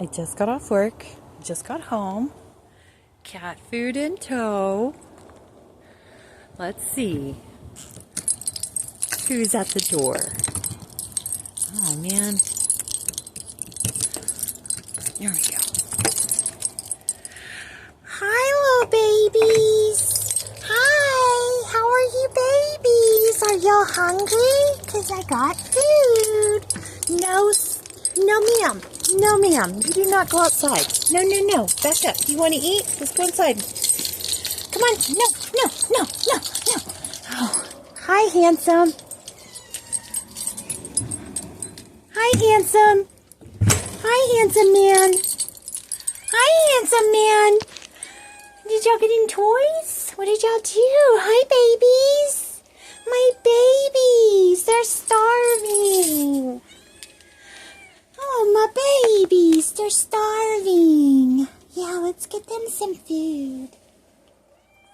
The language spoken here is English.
I just got off work, just got home. Cat food in tow. Let's see who's at the door. Oh man. There we go. Hi, little babies. Hi, how are you babies? Are y'all hungry? Because I got food. No ma'am. No ma'am. You do not go outside. No. Back up. You want to eat? Let's go inside. Come on. No. Oh. Hi, handsome. Hi, handsome. Hi, handsome man. Hi, handsome man. Did y'all get any toys? What did y'all do? Hi, babies. My babies. They're starving. Oh, my babies. They're starving. Yeah, let's get them some food.